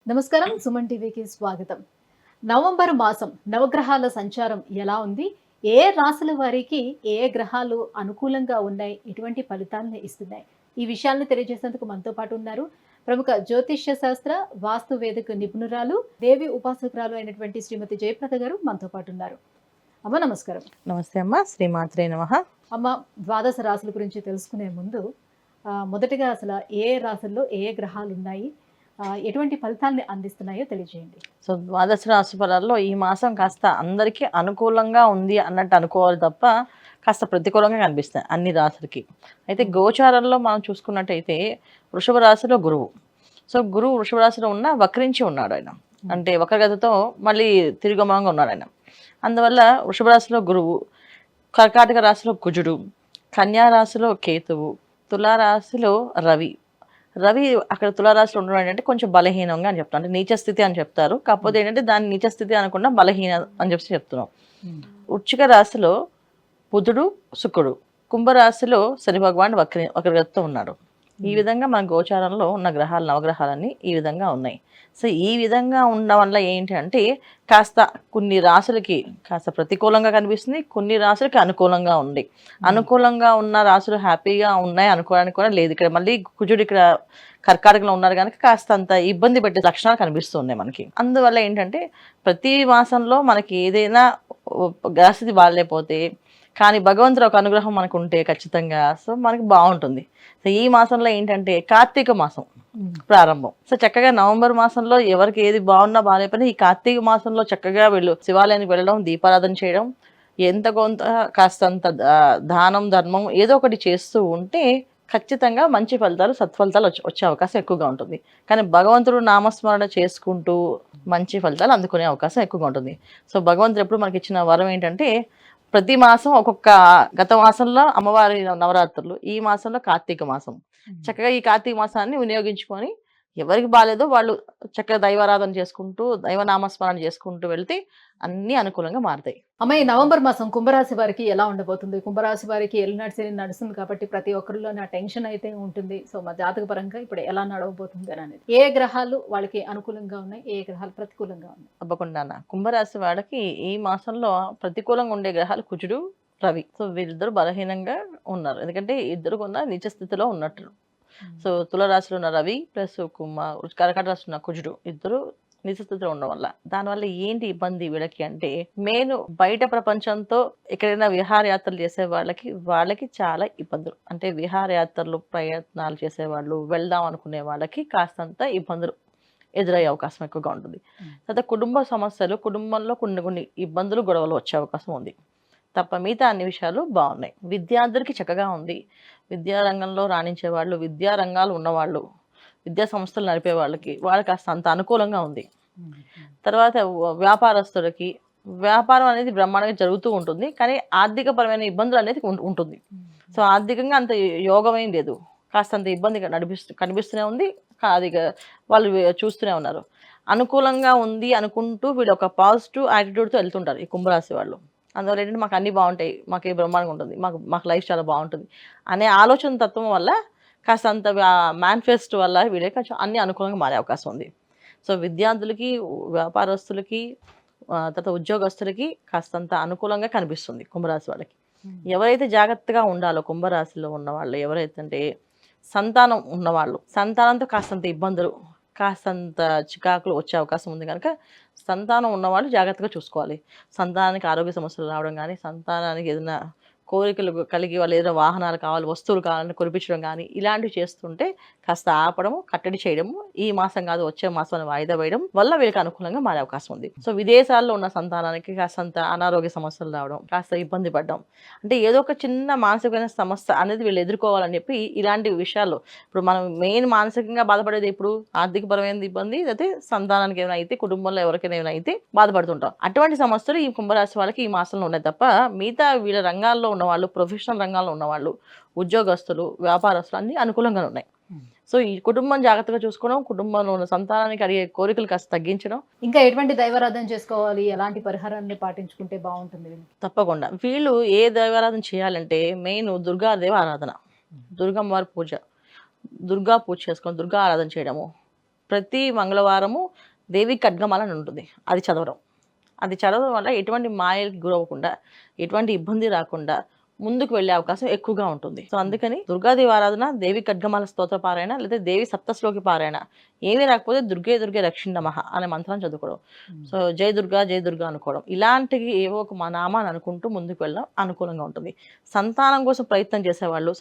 నమస్కారం. సుమన్ టీవీకి స్వాగతం. నవంబర్ మాసం నవగ్రహాల సంచారం ఎలా ఉంది? ఏ రాశుల వారికి ఏ గ్రహాలు అనుకూలంగా ఉన్నాయి? ఎటువంటి ఫలితాలను ఇస్తున్నాయి? ఈ విషయాలను తెలియజేసేందుకు మనతో పాటు ఉన్నారు ప్రముఖ జ్యోతిష్య శాస్త్ర వాస్తు వేదిక నిపుణురాలు, దేవి ఉపాసకురాలు అయినటువంటి శ్రీమతి జయప్రద గారు మనతో పాటు ఉన్నారు. అమ్మ నమస్కారం. నమస్తే అమ్మ. శ్రీమాత్రే నమః. అమ్మ, ద్వాదశ రాశుల గురించి తెలుసుకునే ముందు మొదటిగా అసలు ఏ రాశుల్లో ఏ గ్రహాలు ఉన్నాయి, ఎటువంటి ఫలితాన్ని అందిస్తున్నాయో తెలియజేయండి. సో ద్వాదశ రాశి ఫలాల్లో ఈ మాసం కాస్త అందరికీ అనుకూలంగా ఉంది అన్నట్టు అనుకోవాలి తప్ప కాస్త ప్రతికూలంగా కనిపిస్తాయి అన్ని రాశులకి. అయితే గోచారంలో మనం చూసుకున్నట్టయితే వృషభ రాశిలో గురువు. సో గురువు వృషభ రాశిలో ఉన్న వక్రించి ఉన్నాడు ఆయన, అంటే వక్రగతితో మళ్ళీ తిరుగుమంగా ఉన్నాడు ఆయన. అందువల్ల వృషభ రాశిలో గురువు, కర్కాటక రాశిలో కుజుడు, కన్యా రాశిలో కేతువు, తులారాశిలో రవి. రవి అక్కడ తులారాశిలో ఉండడం ఏంటంటే కొంచెం బలహీనంగా అని చెప్తాను, అంటే నీచ స్థితి అని చెప్తారు. కాకపోతే ఏంటంటే దాన్ని నీచ స్థితి అనకుండా బలహీన అని చెప్పి చెప్తున్నాం. వృశ్చిక రాశిలో బుధుడు, శుక్రుడు, కుంభరాశిలో శని భగవాన్ వక్రగతితో ఉన్నాడు. ఈ విధంగా మన గోచారంలో ఉన్న గ్రహాలు, నవగ్రహాలన్నీ ఈ విధంగా ఉన్నాయి. సో ఈ విధంగా ఉండడం వల్ల ఏంటి అంటే కాస్త కొన్ని రాశులకి కాస్త ప్రతికూలంగా కనిపిస్తుంది, కొన్ని రాశులకి అనుకూలంగా ఉంది. అనుకూలంగా ఉన్న రాశులు హ్యాపీగా ఉన్నాయి అనుకోవడానికి కూడా లేదు. ఇక్కడ మళ్ళీ కుజుడు ఇక్కడ కర్కాటకంలో ఉన్నారు కనుక కాస్త అంత ఇబ్బంది పెట్టే లక్షణాలు కనిపిస్తున్నాయి మనకి. అందువల్ల ఏంటంటే ప్రతి మాసంలో మనకి ఏదైనా గ్రహస్థితి బాగాలేకపోతే కానీ భగవంతుడు ఒక అనుగ్రహం మనకు ఉంటే ఖచ్చితంగా సో మనకి బాగుంటుంది. సో ఈ మాసంలో ఏంటంటే కార్తీక మాసం ప్రారంభం. సో చక్కగా నవంబర్ మాసంలో ఎవరికి ఏది బాగున్నా బాగాలేకపోయినా ఈ కార్తీక మాసంలో చక్కగా వీళ్ళు శివాలయానికి వెళ్ళడం, దీపారాధన చేయడం, ఎంత కొంత కాస్తంత దానం ధర్మం ఏదో ఒకటి చేస్తూ ఉంటే ఖచ్చితంగా మంచి ఫలితాలు, సత్ఫలితాలు వచ్చే అవకాశం ఎక్కువగా ఉంటుంది. కానీ భగవంతుడు నామస్మరణ చేసుకుంటూ మంచి ఫలితాలు అందుకునే అవకాశం ఎక్కువగా ఉంటుంది. సో భగవంతుడు ఎప్పుడు మనకి ఇచ్చిన వరం ఏంటంటే ప్రతి మాసం ఒక్కొక్క, గత మాసంలో అమ్మవారి నవరాత్రులు, ఈ మాసంలో కార్తీక మాసం. చక్కగా ఈ కార్తీక మాసాన్ని వినియోగించుకొని ఎవరికి బాగాలేదో వాళ్ళు చక్కగా దైవారాధన చేసుకుంటూ, దైవనామస్మరణ చేసుకుంటూ వెళ్తే అన్ని అనుకూలంగా మారుతాయి. అమ్మ, ఈ నవంబర్ మాసం కుంభరాశి వారికి ఎలా ఉండబోతుంది? కుంభరాశి వారికి ఏలినాటి శని నడుస్తుంది కాబట్టి ప్రతి ఒక్కరిలో నా టెన్షన్ అయితే ఉంటుంది. సో మా జాతక పరంగా ఇప్పుడు ఎలా నడవబోతుంది అని అనేది, ఏ గ్రహాలు వాళ్ళకి అనుకూలంగా ఉన్నాయి, ఏ గ్రహాలు ప్రతికూలంగా ఉన్నాయి? తప్పకుండా కుంభరాశి వాళ్ళకి ఈ మాసంలో ప్రతికూలంగా ఉండే గ్రహాలు కుజుడు, రవి. సో వీళ్ళిద్దరు బలహీనంగా ఉన్నారు, ఎందుకంటే ఇద్దరు కొన్న నీచ స్థితిలో ఉన్నట్టు. సో తులారాశిలో ఉన్న రవి ప్లస్ కర్కాటక రాశిలో ఉన్న కుజుడు ఇద్దరు నీచ స్థితిలో ఉండడం వల్ల దానివల్ల ఏంటి ఇబ్బంది వీళ్ళకి అంటే మెయిన్ బయట ప్రపంచంతో ఎక్కడైనా విహారయాత్రలు చేసే వాళ్ళకి చాలా ఇబ్బందులు. అంటే విహారయాత్రలు ప్రయత్నాలు చేసేవాళ్ళు, వెళ్దాం అనుకునే వాళ్ళకి కాస్తంత ఇబ్బందులు ఎదురయ్యే అవకాశం ఎక్కువగా ఉంటుంది. తర్వాత కుటుంబ సమస్యలు, కుటుంబంలో కొన్ని ఇబ్బందులు, గొడవలు వచ్చే అవకాశం ఉంది తప్ప మిగతా అన్ని విషయాలు బాగున్నాయి. విద్యార్థులకి చక్కగా ఉంది. విద్యారంగంలో రాణించే వాళ్ళు, విద్యా రంగాలు ఉన్నవాళ్ళు, విద్యా సంస్థలు నడిపే వాళ్ళకి కాస్త అంత అనుకూలంగా ఉంది. తర్వాత వ్యాపారస్తులకి వ్యాపారం అనేది బ్రహ్మాండంగా జరుగుతూ ఉంటుంది, కానీ ఆర్థికపరమైన ఇబ్బందులు అనేది ఉంటుంది. సో ఆర్థికంగా అంత యోగమేం లేదు, కాస్త అంత ఇబ్బంది కనిపిస్తూనే ఉంది. అది వాళ్ళు చూస్తూనే ఉన్నారు. అనుకూలంగా ఉంది అనుకుంటూ వీళ్ళు ఒక పాజిటివ్ యాటిట్యూడ్తో వెళ్తుంటారు ఈ కుంభరాశి వాళ్ళు. అందువల్ల ఏంటంటే మాకు అన్నీ బాగుంటాయి, మాకు ఏ బ్రహ్మాండంగా ఉంటుంది, మాకు లైఫ్ చాలా బాగుంటుంది అనే ఆలోచన తత్వం వల్ల కాస్తంత మేనిఫెస్ట్ వల్ల వీళ్ళకి కొంచెం అన్ని అనుకూలంగా మారే అవకాశం ఉంది. సో విద్యార్థులకి, వ్యాపారస్తులకి, తర్వాత ఉద్యోగస్తులకి కాస్తంత అనుకూలంగా కనిపిస్తుంది కుంభరాశి వాళ్ళకి. ఎవరైతే జాగ్రత్తగా ఉండాలో కుంభరాశిలో ఉన్నవాళ్ళు, ఎవరైతే అంటే సంతానం ఉన్నవాళ్ళు, సంతానంతో కాస్తంత ఇబ్బందులు, కాస్తంత చికాకులు వచ్చే అవకాశం ఉంది కనుక సంతానం ఉన్నవాళ్ళు జాగ్రత్తగా చూసుకోవాలి. సంతానానికి ఆరోగ్య సమస్యలు రావడం కానీ, సంతానానికి ఏదైనా కోరికలు కలిగి వాళ్ళు ఏదైనా వాహనాలు కావాలి, వస్తువులు కావాలని కురిపించడం కానీ ఇలాంటివి చేస్తుంటే కాస్త ఆపడము, కట్టడి చేయడము, ఈ మాసం కాదు వచ్చే మాసాన్ని వాయిదా వేయడం వల్ల వీళ్ళకి అనుకూలంగా మారే అవకాశం ఉంది. సో విదేశాల్లో ఉన్న సంతానానికి కాస్తంత అనారోగ్య సమస్యలు రావడం, కాస్త ఇబ్బంది పడడం, అంటే ఏదో ఒక చిన్న మానసికమైన సమస్య అనేది వీళ్ళు ఎదుర్కోవాలని చెప్పి ఇలాంటి విషయాల్లో ఇప్పుడు మనం మెయిన్ మానసికంగా బాధపడేది ఇప్పుడు ఆర్థికపరమైన ఇబ్బంది, అయితే సంతానానికి ఏమైనా అయితే, కుటుంబంలో ఎవరికైనా ఏమైనా అయితే బాధపడుతుంటాం. అటువంటి సమస్యలు ఈ కుంభరాశి వాళ్ళకి ఈ మాసంలో ఉన్నాయి తప్ప మిగతా వీళ్ళ రంగాల్లో ఉన్నవాళ్ళు, ప్రొఫెషనల్ రంగాల్లో ఉన్నవాళ్ళు, ఉద్యోగస్తులు, వ్యాపారస్తులు అన్ని అనుకూలంగా ఉన్నాయి. సో ఈ కుటుంబం జాగ్రత్తగా చూసుకోవడం, కుటుంబంలో ఉన్న సంతానానికి అడిగే కోరికలు కాస్త తగ్గించడం. ఇంకా ఎటువంటి దైవారాధన చేసుకోవాలి, ఎలాంటి పరిహారాన్ని పాటించుకుంటే బాగుంటుంది? తప్పకుండా వీళ్ళు ఏ దైవారాధన చేయాలంటే మెయిన్ దుర్గాదేవి ఆరాధన, దుర్గమ్మవారి పూజ, దుర్గా పూజ చేసుకొని దుర్గా ఆరాధన చేయడము, ప్రతి మంగళవారము దేవి ఖడ్గమాల అని ఉంటుంది, అది చదవడం వల్ల ఎటువంటి మాయలకు గురవకుండా, ఎటువంటి ఇబ్బంది రాకుండా ముందుకు వెళ్ళే అవకాశం ఎక్కువగా ఉంటుంది. సో అందుకని దుర్గాదేవి ఆరాధన, దేవి ఖడ్గమాల స్తోత్ర పారాయణ, లేదా దేవి సప్తశ్లోకి పారాయణ, ఏమీ రాకపోతే దుర్గే దుర్గే రక్షిణ నమః అనే మంత్రం చదువుకోవడం. సో జై దుర్గా అనుకోవడం, ఇలాంటివి ఏవో ఒక మా నామాన్ని అనుకుంటూ ముందుకు వెళ్ళడం అనుకూలంగా ఉంటుంది. సంతానం కోసం ప్రయత్నం చేసేవాళ్ళు,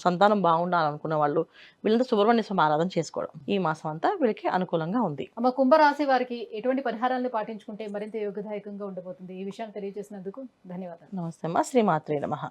సంతానం బాగుండాలనుకునే వాళ్ళు వీళ్ళంతా సుబ్రహ్మణ్య స్వామి ఆరాధన చేసుకోవడం ఈ మాసం అంతా వీళ్ళకి అనుకూలంగా ఉంది. అమ్మ, కుంభరాశి వారికి ఎటువంటి పరిహారాలను పాటించుకుంటే మరింత యోగదాయకంగా ఉండబోతుంది? ఈ విషయాన్ని తెలియజేసినందుకు ధన్యవాదాలు. నమస్తే అమ్మా. శ్రీమాత్రే నమః.